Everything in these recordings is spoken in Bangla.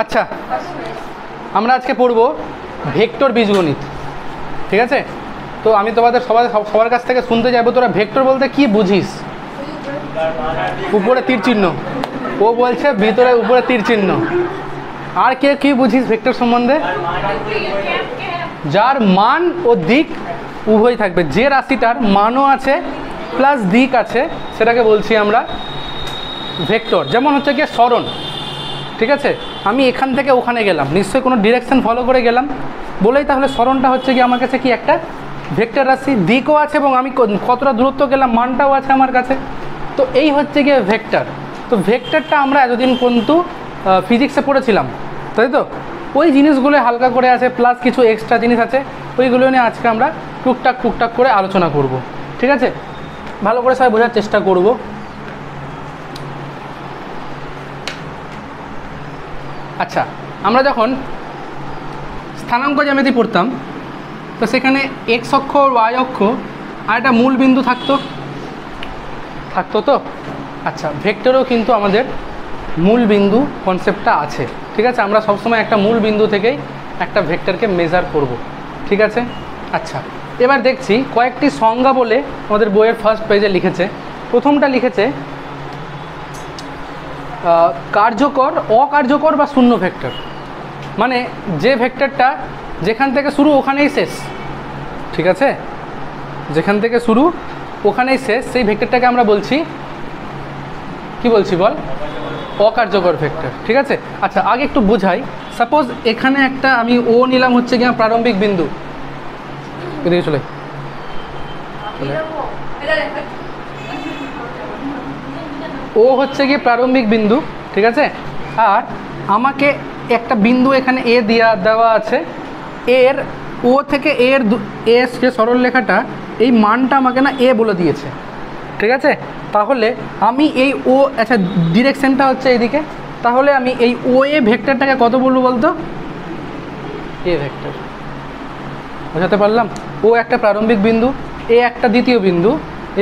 আচ্ছা, আমরা আজকে পড়ব ভেক্টর বীজগণিত, ঠিক আছে? তো আমি তোমাদের সবার কাছ থেকে শুনতে চাইবো, তোরা ভেক্টর বলতে কি বুঝিস? উপরে তীর চিহ্ন, ও বলছে ভিতরে উপরে তীর চিহ্ন। আর কে কি বুঝিস ভেক্টর সম্বন্ধে? যার মান ও দিক উভয় থাকবে, যে রাশিটার মানও আছে প্লাস দিক আছে, সেটাকে বলছি আমরা ভেক্টর। যেমন হচ্ছে গিয়ে সরণ, ঠিক আছে? আমি এখান থেকে ওখানে গেলাম, নিশ্চয়ই কোনো ডিরেকশন ফলো করে গেলাম বলেই তাহলে সরণটা হচ্ছে কি আমার কাছে কি একটা ভেক্টর রাশি, দিকও আছে এবং আমি কতটা দূরত্ব গেলাম মানটাও আছে আমার কাছে। তো এই হচ্ছে গিয়ে ভেক্টর। তো ভেক্টরটা আমরা এতদিন কিন্তু ফিজিক্সে পড়েছিলাম, তাই তো? ওই জিনিসগুলো হালকা করে আছে, প্লাস কিছু এক্সট্রা জিনিস আছে, ওইগুলো নিয়ে আজকে আমরা টুকটাক করে আলোচনা করব, ঠিক আছে? ভালো করে সবাই বোঝার চেষ্টা করব। আচ্ছা, আমরা যখন স্থানাঙ্ক জ্যামিতি পড়তাম তো সেখানে এক্স অক্ষ ওয়াই অক্ষ আর একটা মূল বিন্দু থাকতো তো। আচ্ছা, ভেক্টরেও কিন্তু আমাদের মূল বিন্দু কনসেপ্টটা আছে, ঠিক আছে? আমরা সবসময় একটা মূল বিন্দু থেকেই একটা ভেক্টরকে মেজার করব, ঠিক আছে? আচ্ছা, এবার দেখছি কয়েকটি সংজ্ঞা বলে আমাদের বইয়ের ফার্স্ট পেজে লিখেছে। প্রথমটা লিখেছে কার্যকর, অকার্যকর বা শূন্য ভেক্টর, মানে যে ভেক্টরটা যেখান থেকে শুরু ওখানেই শেষ, ঠিক আছে? যেখান থেকে শুরু ওখানেই শেষ, সেই ভেক্টরটাকে আমরা বলছি কি বলছি বল? অকার্যকর ভেক্টর, ঠিক আছে? আচ্ছা, আগে একটু বোঝাই। সাপোজ এখানে একটা আমি ও নিলাম হচ্ছে গিয়ে প্রারম্ভিক বিন্দু, এদিকে চলে ও হচ্ছে গিয়ে প্রারম্ভিক বিন্দু, ঠিক আছে? আর আমাকে একটা বিন্দু এখানে এ দেওয়া আছে, এর ও থেকে এর যে সরল রেখাটা এই মানটা আমাকে না এ বলে দিয়েছে, ঠিক আছে? তাহলে আমি এই ও, আচ্ছা ডিরেকশনটা হচ্ছে এইদিকে, তাহলে আমি এই ও এ ভেক্টরটাকে কত বলবো বলতো? এ ভেক্টর। বোঝাতে পারলাম? ও একটা প্রারম্ভিক বিন্দু, এ একটা দ্বিতীয় বিন্দু।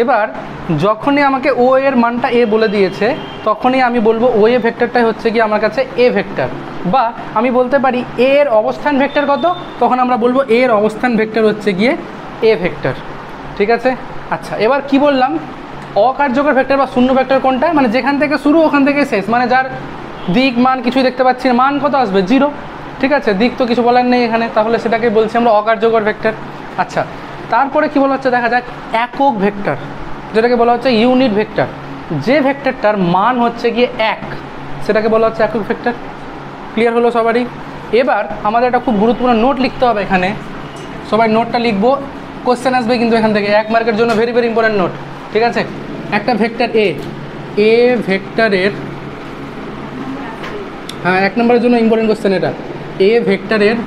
এবার যখনই আমাকে ও এর মানটা এ বলে দিয়েছে তখনই আমি বলবো ও এ ভেক্টরটাই হচ্ছে গিয়ে আমার কাছে এ ভেক্টর। বা আমি বলতে পারি এর অবস্থান ভেক্টর কত, তখন আমরা বলবো এর অবস্থান ভেক্টর হচ্ছে গিয়ে এ ভেক্টর, ঠিক আছে? আচ্ছা, এবার কি বললাম? অকার্যকর ভেক্টর বা শূন্য ভেক্টর কোনটা? মানে যেখান থেকে শুরু ওখান থেকে শেষ, মানে যার দিক মান কিছুই দেখতে পাচ্ছি না, মান কত আসবে? জিরো, ঠিক আছে? দিক তো কিছু বলার নেই এখানে, তাহলে সেটাকে বলছি আমরা অকার্যকর ভেক্টর। আচ্ছা, তারপরে কি বলা হচ্ছে দেখা যাক একক ভেক্টর, যেটাকে বলা হচ্ছে ইউনিট ভেক্টর। যে ভেক্টরটার মান হচ্ছে গিয়ে এক, সেটাকে বলা হচ্ছে একক ভেক্টর। ক্লিয়ার হলো সবারই? এবার আমাদের একটা খুব গুরুত্বপূর্ণ নোট লিখতে হবে এখানে, সবাই নোটটা লিখবো, কোশ্চেন আসবে কিন্তু এখান থেকে 1 মার্কের জন্য, ভেরি ভেরি ইম্পর্টেন্ট নোট, ঠিক আছে? একটা ভেক্টর এ ভেক্টরের, হ্যাঁ 1 নম্বরের জন্য ইম্পর্টেন্ট কোশ্চেন এটা, এ ভেক্টরের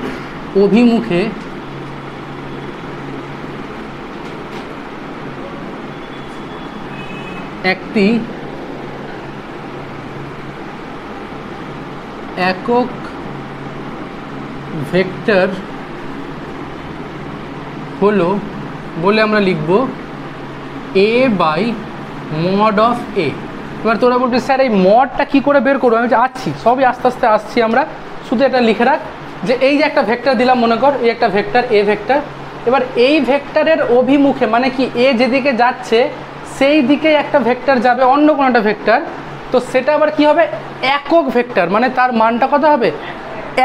অভিমুখে একটি একক ভেক্টর হলো বলে আমরা লিখব এ বাই মড অফ এ। এবার তোরা বলবি স্যার এই মডটা কী করে বের করবো? আমি আসছি, সবই আস্তে আস্তে আসছি আমরা, শুধু এটা লিখে রাখ যে এই যে একটা ভেক্টর দিলাম, মনে কর এই একটা ভেক্টর এ ভেক্টর। এবার এই ভেক্টরের অভিমুখে মানে কি এ যেদিকে যাচ্ছে সেই দিকে একটা ভেক্টর যাবে, অন্য কোনো একটা ভেক্টর, তো সেটা আবার কি হবে? একক ভেক্টর, মানে তার মানটা কত হবে?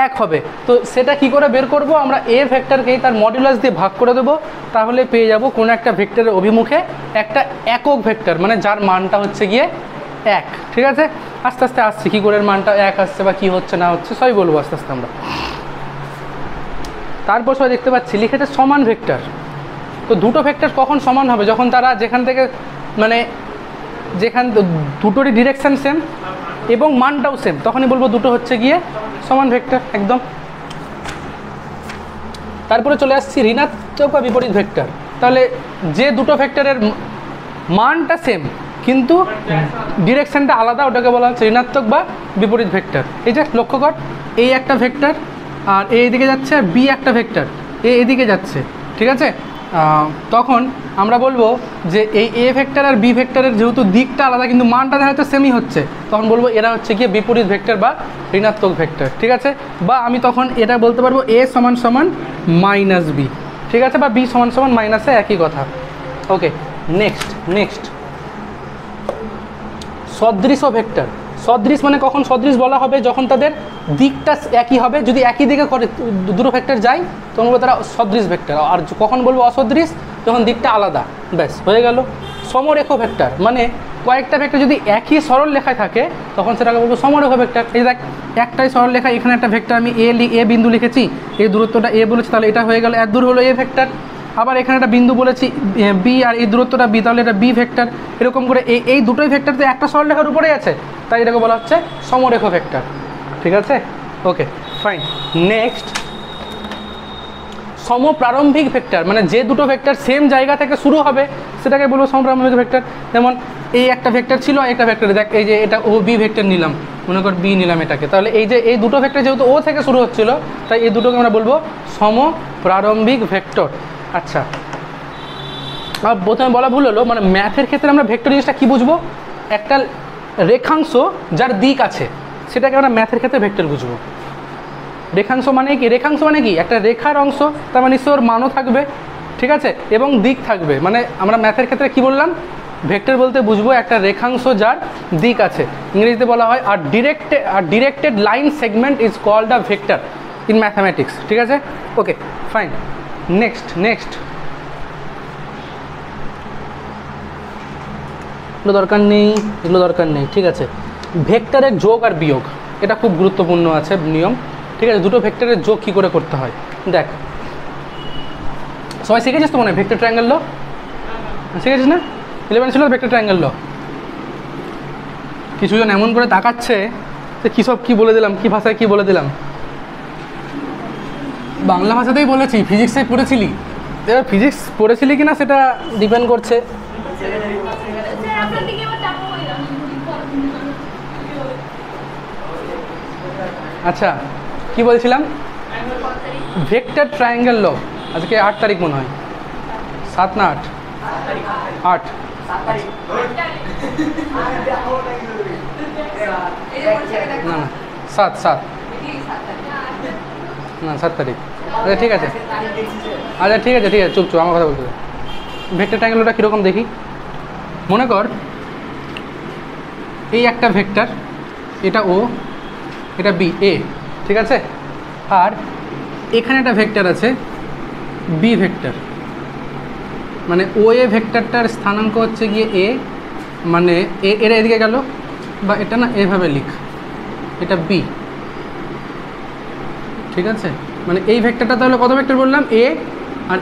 1 হবে। তো সেটা কি করে বের করব? আমরা এ ভেক্টরকেই তার মডুলাস দিয়ে ভাগ করে দেবো, তাহলে পেয়ে যাব কোনো একটা ভেক্টরের অভিমুখে একটা একক ভেক্টর, মানে যার মানটা হচ্ছে গিয়ে 1, ঠিক আছে? আস্তে আস্তে আসছি কী করে মানটা 1 আসছে বা কী হচ্ছে না হচ্ছে সবই বলবো আস্তে আস্তে আমরা। তারপর সবাই দেখতে পাচ্ছি লিখেছে সমান ভেক্টর। তো দুটো ভেক্টর কখন সমান হবে? যখন তারা যেখান থেকে মানে দুটোরই ডিরেকশান সেম এবং মানটাও সেম, তখনই বলবো দুটো হচ্ছে গিয়ে সমান ভেক্টর একদম। তারপরে চলে আসছি ঋণাত্মক বা বিপরীত ভেক্টর। তাহলে যে দুটো ভেক্টরের মানটা সেম কিন্তু ডিরেকশানটা আলাদা, ওটাকে বলা হচ্ছে ঋণাত্মক বা বিপরীত ভেক্টর। এই যে লক্ষ্য কর, এই একটা ভেক্টর আর এদিকে যাচ্ছে, আর বি একটা ভেক্টর এদিকে যাচ্ছে, ঠিক আছে? তখন আমরা বলবো যে এই এ ভেক্টর আর বি ভেক্টরের যেহেতু দিকটা আলাদা কিন্তু মানটা দেখা যাচ্ছে সেমই হচ্ছে, তখন বলবো এরা হচ্ছে গিয়ে বিপরীত ভেক্টর বা ঋণাত্মক ভেক্টর, ঠিক আছে। বা আমি তখন এটা বলতে পারবো এ সমান সমান মাইনাস বি, ঠিক আছে, বা বি সমান সমান মাইনাসে, একই কথা। ওকে, নেক্সট সদৃশ ভেক্টর। সদৃশ মানে কখন সদৃশ বলা হবে? যখন তাদের দিকটা একই হবে, যদি একই দিকে করে দুটো ভেক্টর যায় তখন বলবো তারা সদৃশ ভেক্টর। আর কখন বলবো অসদৃশ? যখন দিকটা আলাদা, ব্যাস হয়ে গেল। সমরেখ ভেক্টর মানে কয়েকটা ভেক্টর যদি একই সরল লেখায় থাকে তখন সেটাকে বলবো সমরেখ ভেক্টর। এই দেখ, একটাই সরল লেখা, এখানে একটা ভেক্টর আমি এ বিন্দু লিখেছি, এই দূরত্বটা এ বলেছি, তাহলে এটা হয়ে গেল এত দূর হলো এ ভেক্টর। আবার এখানে একটা বিন্দু বলেছি বি, আর এই দূরত্বটা বি, তাহলে এটা বি ভেক্টর। এরকম করে এই দুটোই ভেক্টর তো একটা সরলরেখার উপরেই আছে, তাই এটাকে বলা হচ্ছে সমরেখ ভেক্টর, ঠিক আছে। Okay fine. নেক্সট সমপ্রারম্ভিক ভেক্টর মানে যে দুটো ভেক্টর সেম জায়গা থেকে শুরু হবে সেটাকে বলবো সমপ্রারম্ভিক ভেক্টর। যেমন এই একটা ভেক্টর ছিল, একটা ভেক্টর, দেখ এই যে এটা ও বি ভেক্টর নিলাম, মনে কর বি নিলাম এটাকে, তাহলে এই যে এই দুটো ভেক্টর যেহেতু ও থেকে শুরু হচ্ছিল তাই এই দুটোকে আমরা বলবো সমপ্রারম্ভিক ভেক্টর। আচ্ছা, আর প্রথমে বলা ভুল হলো, মানে ম্যাথের ক্ষেত্রে আমরা ভেক্টর জিনিসটা কী বুঝবো? একটা রেখাংশ যার দিক আছে সেটাকে আমরা ম্যাথের ক্ষেত্রে ভেক্টর বুঝবো। রেখাংশ মানে কি? রেখাংশ মানে কি? একটা রেখার অংশ, তার মানে নিশ্চয় ওর মানও থাকবে, ঠিক আছে, এবং দিক থাকবে। মানে আমরা ম্যাথের ক্ষেত্রে কি বললাম? ভেক্টর বলতে বুঝবো একটা রেখাংশ যার দিক আছে। ইংরেজিতে বলা হয় আর directed line segment is called a vector in mathematics, ঠিক আছে। Okay fine. নেক্সট এগুলো দরকার নেই, ঠিক আছে। ভেক্টরের যোগ আর বিয়োগ, এটা খুব গুরুত্বপূর্ণ আছে নিয়ম, ঠিক আছে। দুটো ভেক্টরের যোগ কী করে করতে হয় দেখ। সবাই শিখেছিস তো মনে হয় ভেক্টর ট্রায়াঙ্গেল ল? শিখেছিস না? 11 ছিল ভেক্টর ট্রায়াঙ্গেল ল। কিছুজন এমন করে তাকাচ্ছে যে কী সব কী বলে দিলাম, কী ভাষায় কী বলে দিলাম। বাংলা ভাষাতেই বলেছি, ফিজিক্সে পড়েছিলি, এবার ফিজিক্স পড়েছিলি কি না সেটা ডিপেন্ড করছে। আচ্ছা কি বলছিলাম? ভেক্টর ট্রায়াঙ্গেল ল। আজকে 8 তারিখ মনে হয়, 7 না 8? 8 না 7 না 7 তারিখ। আচ্ছা ঠিক আছে, চুপ আমার কথা বলতে। ভেক্টর ট্রায়াঙ্গেলটা কীরকম দেখি, মনে কর এই একটা ভেক্টর, এটা ও, এটা বি, এ, ঠিক আছে। আর এখানে একটা ভেক্টর আছে বি ভেক্টর, মানে ও এ ভেক্টরটার স্থানাঙ্ক হচ্ছে গিয়ে এ, মানে এরা এদিকে গেল, বা এটা না এভাবে লিখ, এটা বি, ঠিক আছে। মানে এই ভেক্টরটা তাহলে কত ভেক্টর বললাম? এ, আর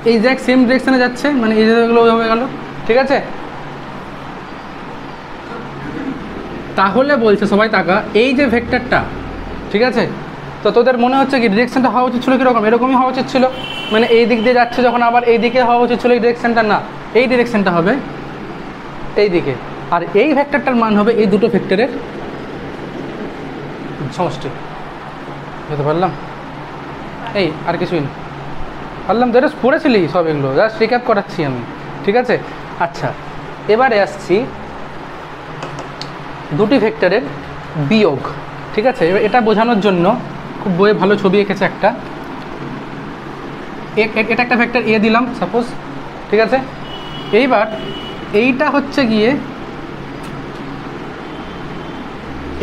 এই জ্যাক সেম ডিরেকশানে যাচ্ছে, মানে এই জায়গাগুলো ওইভাবে গেল, ঠিক আছে। তাহলে বলছে সবাই টাকা এই যে ভেক্টরটা, ঠিক আছে, তো তোদের মনে হচ্ছে কি ডিরেকশনটা হওয়া উচিত ছিল কীরকম? এরকমই হওয়া উচিত ছিল, মানে এই দিক দিয়ে যাচ্ছে যখন, আবার এই দিকে হওয়া উচিত ছিল এই ডিরেকশনটা, না এই ডিরেকশনটা হবে এই দিকে। আর এই ভেক্টরটার মান হবে এই দুটো ভেক্টরের সমষ্টি। বুঝতে পারলাম? এই আর কিছুই না, পারলাম তো? এটা পড়েছিলি সব, এগুলো জাস্ট রিক্যাপ করাচ্ছি আমি, ঠিক আছে। আচ্ছা এবারে আসছি দুটি ভেক্টরের বিয়োগ, ঠিক আছে। এবার এটা বোঝানোর জন্য খুব বইয়ে ভালো ছবি এঁকেছে একটা, এটা একটা ভেক্টর এ দিলাম সাপোজ, ঠিক আছে। এইবার এইটা হচ্ছে গিয়ে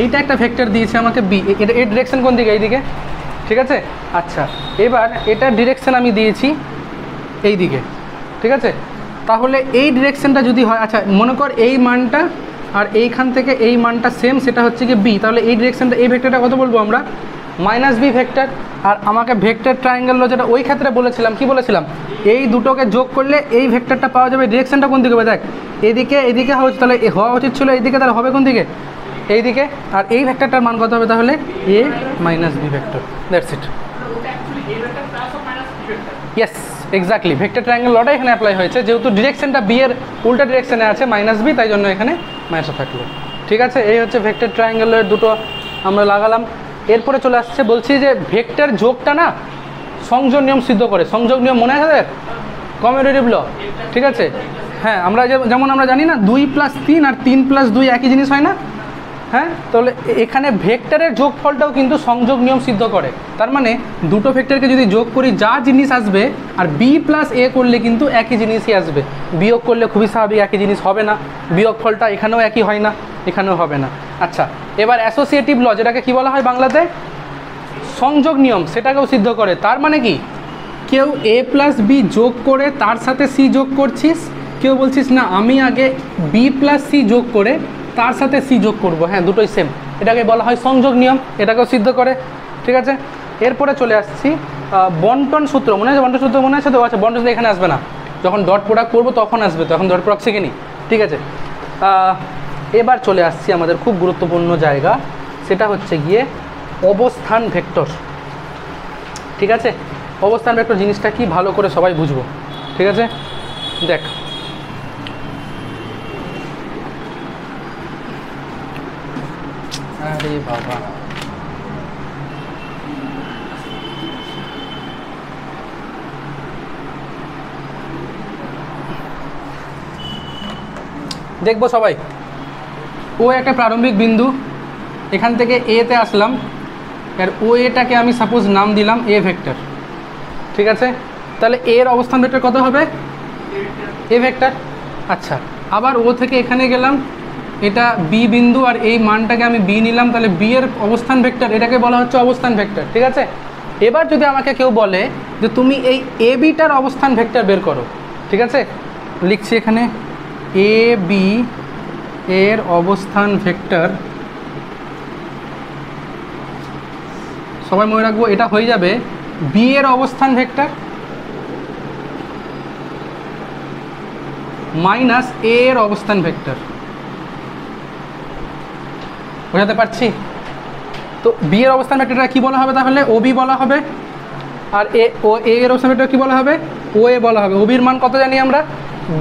এইটা একটা ভেক্টর দিয়েছে আমাকে বি, এর ডিরেকশন কোন দিকে? এইদিকে, ঠিক আছে। আচ্ছা এবার এটার ডিরেকশন আমি দিয়েছি এই দিকে, ঠিক আছে। তাহলে এই ডিরেকশনটা যদি হয়, আচ্ছা মনে কর এই মানটা আর এইখান থেকে এই মানটা সেম, সেটা হচ্ছে কি বি, তাহলে এই ডিরেকশনটা এই ভেক্টরটা কত বলবো আমরা? Minus B vector. আর আমাকে ভেক্টর ট্রায়াঙ্গেল যেটা ওই ক্ষেত্রে বলেছিলাম, কি বলেছিলাম? এই দুটোকে যোগ করলে এই ভেক্টরটা পাওয়া যাবে। ডিরেকশনটা কোন দিকে হবে? দেখ এদিকে হওয়া উচিত, তাহলে হওয়া উচিত ছিল এইদিকে, তাহলে হবে কোন দিকে? এইদিকে। আর এই ভেক্টরটার মান কত হবে তাহলে? A minus B vector, that's it. Yes exactly, vector triangle লটা এখানে অ্যাপ্লাই হয়েছে, যেহেতু ডিরেকশনটা বি এর উল্টা ডিরেকশনে আছে মাইনাস বি, তাই জন্য এখানে মাইনাসটা থাকলো, ঠিক আছে। এই হচ্ছে ভেক্টর ট্রায়াঙ্গেলের দুটো আমরা লাগালাম। এরপরে চলে আসছে, বলছি যে ভেক্টর যোগটা না সংযোগ নিয়ম সিদ্ধ করে। সংযোগ নিয়ম মনে আছে? কমিউটেটিভ ল, ঠিক আছে। হ্যাঁ, আমরা যেমন আমরা জানি না 2 + 3 আর 3 + 2 একই জিনিস হয় না। হ্যাঁ, তাহলে এখানে ভেক্টরের যোগফলটাও কিন্তু সংযোগ নিয়ম সিদ্ধ করে। তার মানে দুটো ভেক্টরকে যদি যোগ করি যা জিনিস আসবে, আর বি প্লাস এ করলে কিন্তু একই জিনিসই আসবে। বিয়োগ করলে খুবই স্বাভাবিক একই জিনিস হবে না, বিয়োগফলটা এখানেও একই হয় না, এখানেও হবে না। আচ্ছা, এবার অ্যাসোসিয়েটিভ ল, যেটাকে কি বলা হয় বাংলাতে, সংযোগ নিয়ম, সেটাকেও সিদ্ধ করে। তার মানে কি, কেউ এ প্লাস বি যোগ করে তার সাথে সি যোগ করছিস, কেউ বলছিস না আমি আগে বি প্লাস সি যোগ করে তার সাথে সি যোগ করব। হ্যাঁ, দুটোই সেম, এটাকে বলা হয় সংযোগ নিয়ম, এটাকেও সিদ্ধ করে, ঠিক আছে। এরপরে চলে আসছি বন্টন সূত্র। মনে আছে বন্টন সূত্র? মনে আছে তো? আচ্ছা, বন্টন সূত্র এখানে আসবে না, যখন ডট প্রোডাক্ট করবো তখন আসবে, তো এখন ডট প্রোডাক্ট শিখিনি, ঠিক আছে। এবার চলে আসছি আমাদের খুব গুরুত্বপূর্ণ জায়গা, সেটা হচ্ছে গিয়ে অবস্থান ভেক্টর, ঠিক আছে। অবস্থান ভেক্টর জিনিসটা কি ভালো করে সবাই বুঝবো, ঠিক আছে। দেখ, আরে বাবা, দেখবো সবাই, ও একটা প্রারম্ভিক বিন্দু, এখান থেকে এতে আসলাম, আর ও এটাকে আমি সাপোজ নাম দিলাম এ ভেক্টর, ঠিক আছে। তাহলে এর অবস্থান ভেক্টর কত হবে? এ ভেক্টর। আচ্ছা, আবার ও থেকে এখানে গেলাম, এটা বি বিন্দু, আর এই মানটাকে আমি বি নিলাম, তাহলে বি এর অবস্থান ভেক্টর, এটাকে বলা হচ্ছে অবস্থান ভেক্টর, ঠিক আছে। এবার যদি আমাকে কেউ বলে যে তুমি এই এ বিটার অবস্থান ভেক্টর বের করো, ঠিক আছে, লিখছি এখানে এ বি এর অবস্থান ভেক্টর, সবাই মনে রাখবো এটা হয়ে যাবে বি এর অবস্থান ভেক্টর মাইনাস এ এর অবস্থান ভেক্টর। বোঝাতে পারছি? তো বি এর অবস্থান ভেক্টরটা কী বলা হবে তাহলে? ও বি বলা হবে। আর এ এর অবস্থান ভেক্টর কী বলা হবে? ও এ বলা হবে। ও বির মান কত জানি আমরা?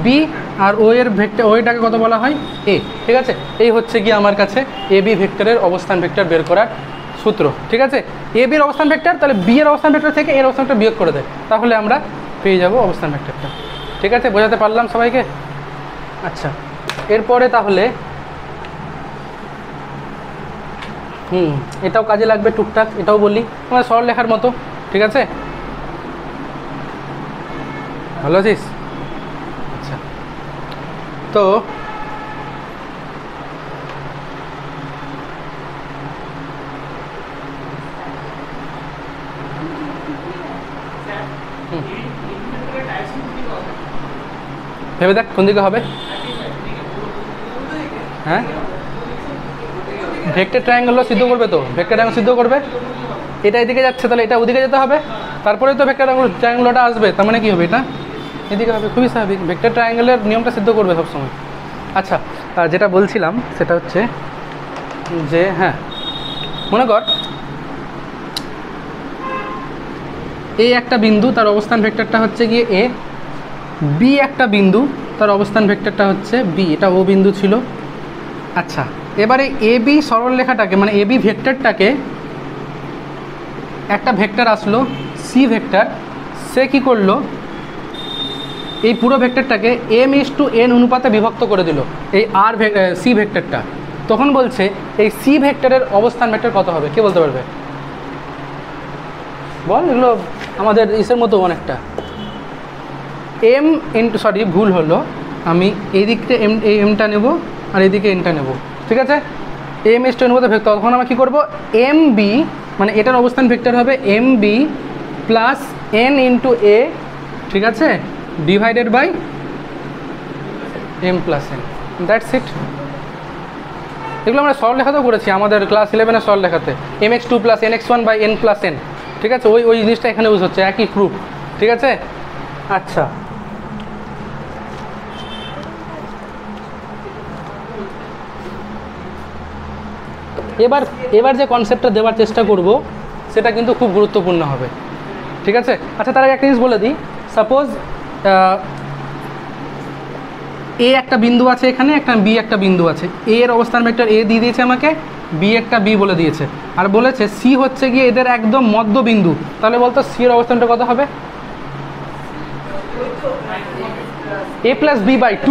বি। আর ও এর ভেক্টর, ও এটাকে কত বলা হয়? এ, ঠিক আছে। এই হচ্ছে কি আমার কাছে এ বি ভেক্টরের অবস্থান ভেক্টর বের করার সূত্র, ঠিক আছে। এ বির অবস্থান ভেক্টর, তাহলে বি এর অবস্থান ভেক্টর থেকে এর অবস্থান ভেক্টর বিয়োগ করে দেয়, তাহলে আমরা পেয়ে যাব অবস্থান ভেক্টরটা, ঠিক আছে। বোঝাতে পারলাম সবাইকে? আচ্ছা, এরপরে তাহলে এটাও কাজে লাগবে টুকটাক, এটাও বলি, আমাদের সরল লেখার মতো, ঠিক আছে। ভালো আছিস? আচ্ছা, তো ভেবে দেখ কোন দিকে হবে। হ্যাঁ, ভেক্টর ট্রায়াঙ্গেল সিদ্ধ করবে, তো ভেক্টর ট্রায়াঙ্গেল সিদ্ধ করবে, এটা এদিকে যাচ্ছে, তাহলে এটা ওদিকে যেতে হবে, তারপরে তো ভেক্টর ট্রায়াঙ্গেলটা আসবে, তার মানে কী হবে? এটা এদিকে হবে, খুবই স্বাভাবিক। ভেক্টর ট্রায়াঙ্গেলের নিয়মটা সিদ্ধ করবে সবসময়। আচ্ছা, যেটা বলছিলাম সেটা হচ্ছে যে, হ্যাঁ, মনে কর এ একটা বিন্দু, তার অবস্থান ভেক্টরটা হচ্ছে গিয়ে এ, বি একটা বিন্দু, তার অবস্থান ভেক্টরটা হচ্ছে বি, এটা ও বিন্দু ছিল। আচ্ছা, এবারে এ বি সরল রেখাটাকে, মানে এ বি ভেক্টরটাকে, একটা ভেক্টর আসলো সি ভেক্টর, সে কি করলো, এই পুরো ভেক্টরটাকে m/n অনুপাতে বিভক্ত করে দিল এই আর সি ভেক্টরটা। তখন বলছে এই সি ভেক্টরের অবস্থান ভেক্টর কত হবে? কে বলতে পারবে? বল, এগুলো আমাদের ইসের মতো অনেকটা। ভুল হলো, আমি এই দিকটা এমটা নেব আর এদিকে এনটা নেব, ঠিক আছে। m/n অনুপাতে ভেক্টর, তখন আমরা কী করবো? এম বি, মানে এটার অবস্থান ভেক্টর হবে m b plus n × a, ঠিক আছে, divided by m + n, that's it. এগুলো আমরা সরল লেখাতেও করেছি আমাদের ক্লাস 11-এর সরল লেখাতে, mx2 + nx1 / n + n, ঠিক আছে। ওই জিনিসটা এখানে ইউজ হচ্ছে, একই প্রুফ, ঠিক আছে। আচ্ছা, এবার যে কনসেপ্টটা দেওয়ার চেষ্টা করব সেটা কিন্তু খুব গুরুত্বপূর্ণ হবে, ঠিক আছে। আচ্ছা, তার আগে একটা জিনিস বলে দিই। সাপোজ এ একটা বিন্দু আছে এখানে, একটা বি একটা বিন্দু আছে, এ এর অবস্থান ভেক্টর এ দিয়ে দিয়েছে আমাকে, বি একটা বি বলে দিয়েছে, আর বলেছে সি হচ্ছে গিয়ে এদের একদম মধ্যবিন্দু। তাহলে বলতো সি এর অবস্থানটা কত হবে? a+b/2,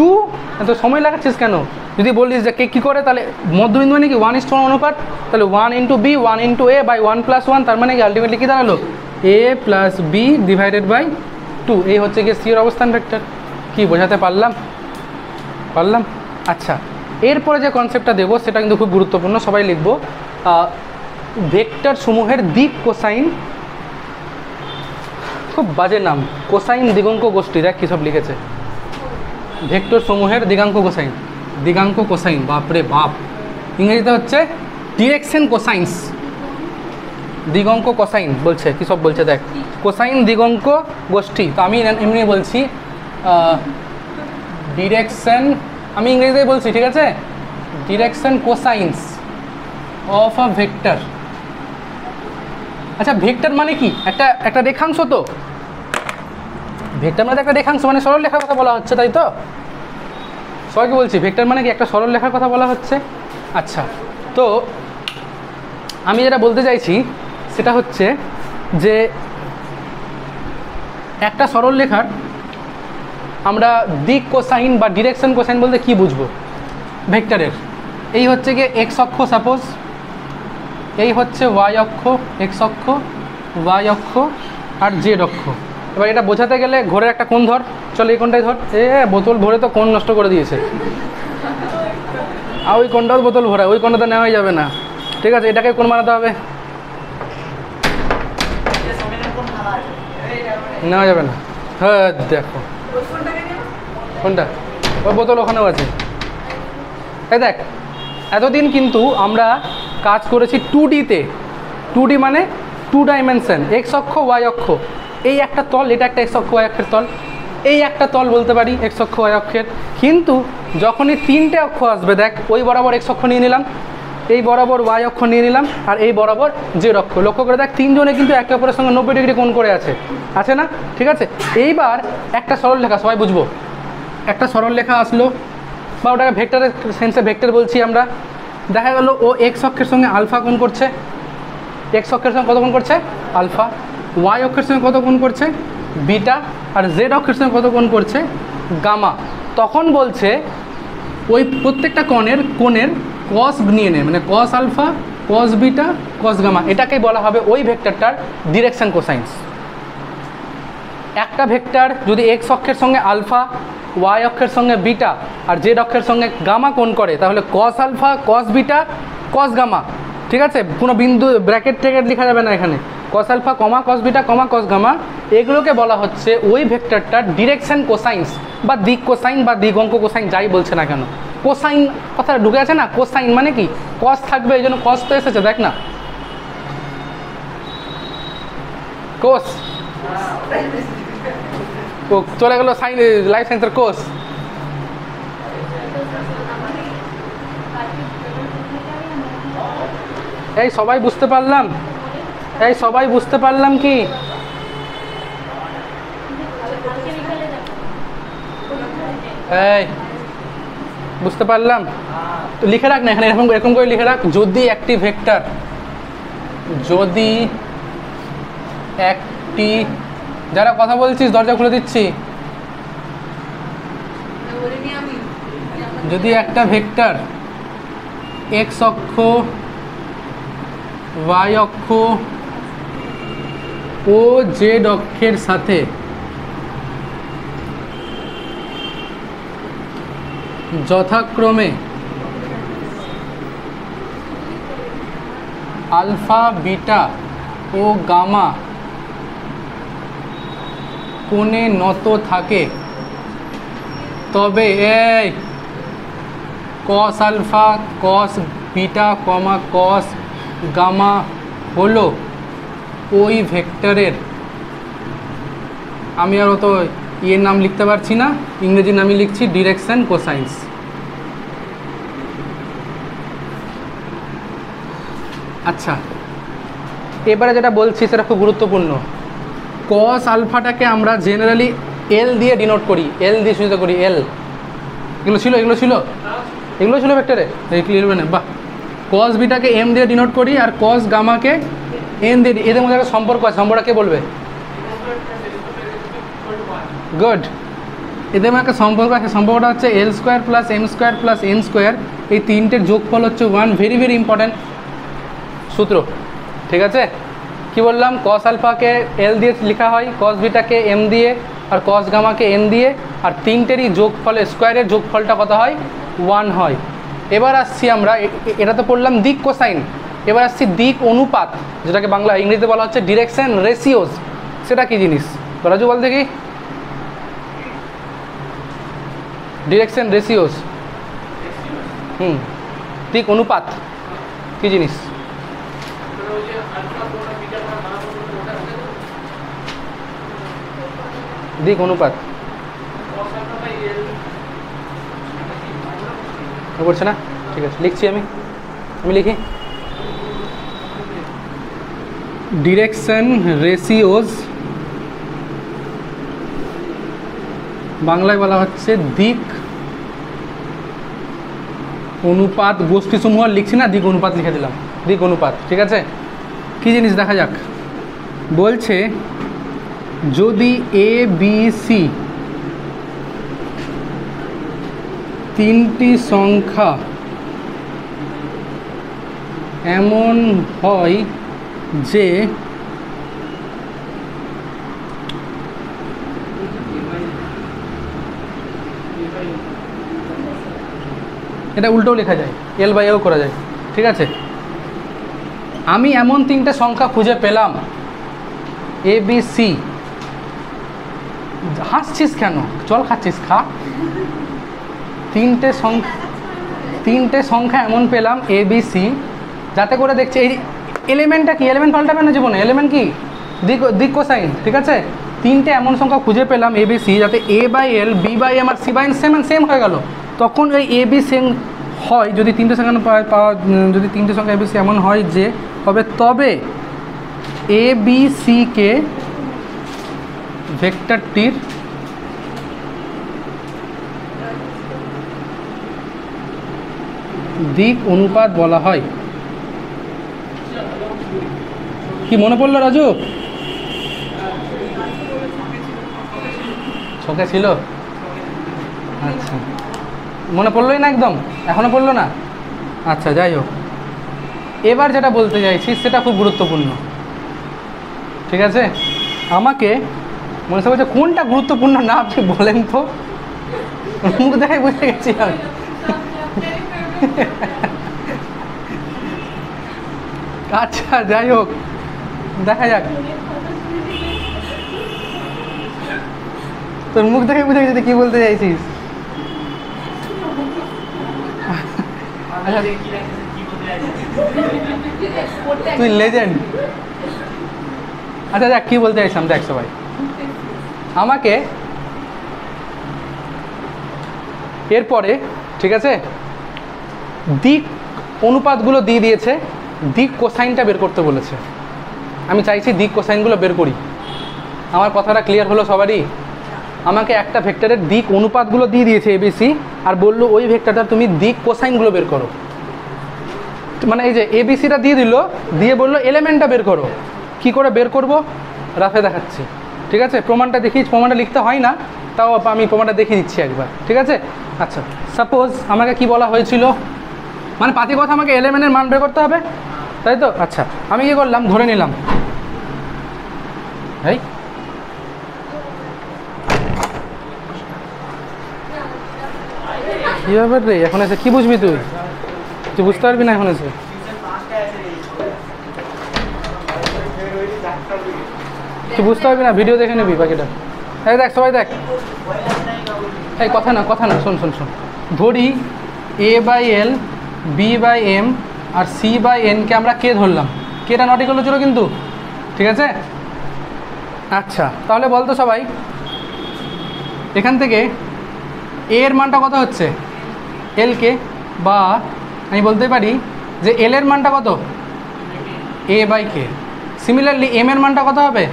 এত সময় লাগাচ্ছিস কেন? যদি বলিস যে কে কী করে, তাহলে মধ্যবিন্দু মানে কি 1:1 অনুপাত, তাহলে 1 × b 1 × a/1 + 1, তার মানে কি আলটিমেটলি কী দাঁড়ালো a+b/2। এই হচ্ছে গিয়ে সি এর অবস্থান ভেক্টর। কি বোঝাতে পারলাম? আচ্ছা, এরপরে যে কনসেপ্টটা দেবো সেটা কিন্তু খুব গুরুত্বপূর্ণ, সবাই লিখবো। ভেক্টর সমূহের দিক কোসাইন, খুব বাজে নাম, কোসাইন দিগঙ্ক গোষ্ঠী, দেখ কী সব লিখেছে। ভেক্টর সমূহের দিগাঙ্ক কোসাইন, বাপরে বাপ। ইংরেজিতে হচ্ছে ডিরেকশন কোসাইন্স, দিগঙ্ক কোসাইন বলছে, কী সব বলছে দেখ, কোসাইন দিগঙ্ক গোষ্ঠী। তো আমি এমনি বলছি ডিরেকশন, আমি ইংরেজিতে বলছি, ঠিক আছে, ডিরেকশন কোসাইন্স অফ আ ভেক্টর। আচ্ছা, ভেক্টর মানে কি? একটা রেখাংশ। তো ভেক্টর মানে একটা রেখাংশ, মানে সরল রেখার কথা বলা হচ্ছে, তাই তো? সবাইকে বলছি ভেক্টর মানে কি একটা সরল রেখার কথা বলা হচ্ছে। আচ্ছা, তো আমি যেটা বলতে চাইছি সেটা হচ্ছে যে একটা সরল রেখার আমরা দিক কোসাইন বা ডিরেকশন কোসাইন বলতে কি বুঝবো ভেক্টরের? এই হচ্ছে গিয়ে এক্স অক্ষ, সাপোজ এই হচ্ছে ওয়াই অক্ষ, এক্স অক্ষ, ওয়াই অক্ষ আর জেড অক্ষ। এবার এটা বোঝাতে গেলে ঘোরের একটা কোণ ধর, চল এই কোণটাই ধর। বোতল ভরে তো কোণ নষ্ট করে দিয়েছে, আর ওই কোণটাও বোতল ভরা, ওই কোণটা তো নেওয়াই যাবে না, ঠিক আছে, এটাকে কোণ বানাতে হবে, নেওয়া যাবে না। হ্যাঁ দেখো কোনটা, ওই বোতল ওখানেও আছে। এই দেখ, এতদিন কিন্তু আমরা কাজ করেছি 2Dতে। 2D মানে 2 ডাইমেনশন, এক্স অক্ষ ওয়াই অক্ষ, এই একটা তল, এটা একটা এক্স অক্ষ ওয়াই অক্ষের তল, এই একটা তল বলতে পারি এক্স অক্ষ ওয়াই অক্ষের। কিন্তু যখনই 3টে অক্ষ আসবে, দেখ ওই বরাবর এক্স অক্ষ নিয়ে নিলাম, এই বরাবর ওয়াই অক্ষ নিয়ে নিলাম, আর এই বরাবর জেড অক্ষ। লক্ষ্য করে দেখ, তিনজনে কিন্তু একে অপরের সঙ্গে 90 ডিগ্রি কোণ করে আছে না? ঠিক আছে, এইবার একটা সরল রেখা, সবাই বুঝবো, একটা সরল রেখা আসলো, বা ওটাকে ভেক্টরের সেন্সে ভেক্টর বলছি আমরা। দেখা গেল ও এক্স অক্ষের সঙ্গে আলফা কোণ করছে, এক্স অক্ষের সঙ্গে কত কোণ করছে? আলফা। ওয়াই অক্ষের সঙ্গে কত কোণ করছে? বিটা। আর জেড অক্ষের সঙ্গে কত কোণ করছে? গামা। তখন বলছে ওই প্রত্যেকটা কোণের কস নিয়ে নে, মানে cos alpha, cos beta, cos gamma, এটাকেই বলা হবে ওই ভেক্টরটার ডিরেকশন কোসাইন্স। একটা ভেক্টর যদি এক্স অক্ষের সঙ্গে আলফা, ওয়াই অক্ষের সঙ্গে বিটা আর জেড অক্ষের সঙ্গে গামা কোণ করে, তাহলে cos alpha, cos beta, cos gamma, ঠিক আছে, কোনো বিন্দু ব্র্যাকেট ট্র্যাকেট লেখা যাবে না এখানে, cos alpha comma cos beta comma cos gamma, এগুলোকে বলা হচ্ছে ওই ভেক্টরটার ডিরেকশন কোসাইন্স বা দিক কোসাইন বা দিগঙ্ক কোসাইন, যাই বলছে না কেন। কোসাইন কথা ঢুকে আছে না, কোসাইন মানে কি কস থাকবে, এই জন্য কস তো এসেছে, দেখ না, কোস ও চলে গেল সাইন, লাইফ সায়েন্সের কোস। এই সবাই বুঝতে পারলাম? এই সবাই বুঝতে পারলাম কি? এই বুঝতে পারলাম তো লিখে রাখ না এখানে, এরকম করে লিখে রাখ, যদি একটি ভেক্টর, যদি একটি, যারা কথা বলছিস দরজা খুলে দিচ্ছি, যদি একটা ভেক্টর এক্স অক্ষ, ওয়াই অক্ষ ও জেড অক্ষের সাথে যথাক্রমে আলফা, বিটা ও গামা কোণে নত থাকে, তবে এই cos alpha, cos beta, cos gamma হলো ওই ভেক্টরের, আমি আর অত ইয়ের নাম লিখতে পারছি না, ইংরেজি নামই লিখছি, ডিরেকশন কোসাইন্স। আচ্ছা, এবারে যেটা বলছি সেটা খুব গুরুত্বপূর্ণ। কস আলফাটাকে আমরা জেনারেলি এল দিয়ে ডিনোট করি, এল দিয়ে সূচিত করি, এল। এগুলো ছিল ভেক্টরে, ক্লিয়ার হবে না, বাহ। কস বিটাকে এম দিয়ে ডিনোট করি আর কস গামাকে এন দিয়ে, এদের মধ্যে একটা সম্পর্ক আছে, সম্পর্কটা কে বলবে? গুড। এদের মধ্যে একটা সম্পর্ক আছে, সম্পর্কটা হচ্ছে L square plus M square plus N square, এই তিনটের যোগফল হচ্ছে 1। ভেরি ভেরি ইম্পর্ট্যান্ট সূত্র, ঠিক আছে। কি বললাম, কস আলফাকে এল দিয়ে লেখা হয়, কস বিটাকে এম দিয়ে, আর কস গামাকে এন দিয়ে, আর তিনটেরই যোগফল স্কোয়ারের যোগফলটা কত হয়, 1 হয়। এবার আসছি আমরা, এটা তো পড়লাম দিক কোসাইন, এবার আসছি দিক অনুপাত, যেটাকে বাংলা ইংরেজিতে বলা হচ্ছে ডিরেকশন রেশিওস। সেটা কি জিনিস রাজু বল দেখি? ডিরেকশন রেশিওস, দিক অনুপাত কি জিনিস? দিক অনুপাত করছে না, ঠিক আছে লিখছি আমি লিখি। ডিরেকশন রেশিওস বাংলায় বলা হচ্ছে দিক অনুপাত গোষ্ঠীসমূহ, লিখছি না, দিক অনুপাত লিখে দিলাম, দিক অনুপাত, ঠিক আছে। কি জিনিস দেখা যাক, বলছে যদি এ বি সি তিনটি সংখ্যা এমন হয় যে এটা উল্টোও লেখা যায়, এল বাই এও করা যায়, ঠিক আছে। আমি এমন তিনটে সংখ্যা খুঁজে পেলাম এ বি সি, হাসছিস কেন, জল খাচ্ছিস, খা। তিনটে সংখ্যা এমন পেলাম এ বি সি, যাতে করে দেখছি এই এলিমেন্টটা কি, এলিমেন্ট পাল্টাবে না জীবনে, এলিমেন্ট কি, দিক কোসাইন, ঠিক আছে। তিনটে এমন সংখ্যা খুঁজে পেলাম এ বি সি, যাতে A by L, B by M আর সি বাই এন সেম হয়ে গেল। তখন ওই এ বি সেম হয়, যদি তিনটে সংখ্যা যদি তিনটে সংখ্যা এ বি সি এমন হয় যে হবে, তবে এ বি সিকে ভেক্টরটির দিক অনুপাত বলা হয়। কি মনে পড়লো রাজু? ছকে ছিল, আচ্ছা মনে পড়লোই না একদম, এখনো পড়লো না, আচ্ছা যাই হোক। এবার যেটা বলতে চাইছি সেটা খুব গুরুত্বপূর্ণ, ঠিক আছে। আমাকে মনে হচ্ছে কোনটা গুরুত্বপূর্ণ না আপনি বলেন তো, মুখ দেখাই বুঝে গেছি আমি। আচ্ছা যাই হোক, দেখা যাক, তোর মুখ দেখে বুঝে গেছি কি বলতে চাইছিস। তুই লেজেন্ড। আচ্ছা দেখ কী বলতে চাইছিলাম, দেখ সবাই আমাকে এরপরে, ঠিক আছে, দিক অনুপাতগুলো দিয়ে দিয়েছে, দিক কোসাইনটা বের করতে বলেছে। আমি চাইছি দিক কোসাইনগুলো বের করি। আমার কথাটা ক্লিয়ার হলো সবারই? আমাকে একটা ভেক্টরের দিক অনুপাতগুলো দিয়ে দিয়েছে এবিসি, আর বললো ওই ভেক্টরটা তুমি দিক কোসাইনগুলো বের করো। মানে এই যে এবিসিটা দিয়ে দিল, দিয়ে বললো এলিমেন্টটা বের করো। কি করে বের করব রাফে দেখাচ্ছি, ঠিক আছে। প্রমাণটা দেখি, প্রমাণটা লিখতে হয় না, তাও আমি প্রমাণটা দেখিয়ে দিচ্ছি একবার, ঠিক আছে। আচ্ছা সাপোজ আমাকে কি বলা হয়েছিল, মানে পাতি কথা আমাকে এলিমেন্টের মান বের করতে হবে, তাই তো। আচ্ছা আমি কি করলাম, ধরে নিলাম এই কী ব্যাপার রে, এখন এসে কী বুঝবি তুই, তুই বুঝতে পারবি না এখন এসে। তুই বুঝতে পারবি না, ভিডিও দেখে নিবি বাকিটা। এই দেখ সবাই দেখ, এই কথা না শোন শোন শোন। ধরি A by L, B by M আর সি বাই এনকে আমরা কে ধরলাম, কেটা নট ইকুয়াল টু 0 কিন্তু, ঠিক আছে। আচ্ছা তাহলে বলতো সবাই, এখান থেকে এ এর মানটা কত হচ্ছে, এল কে, বা আমি বলতে পারি যে এল এর মানটা কত, a by k. Similarly m এর মানটা কত হবে,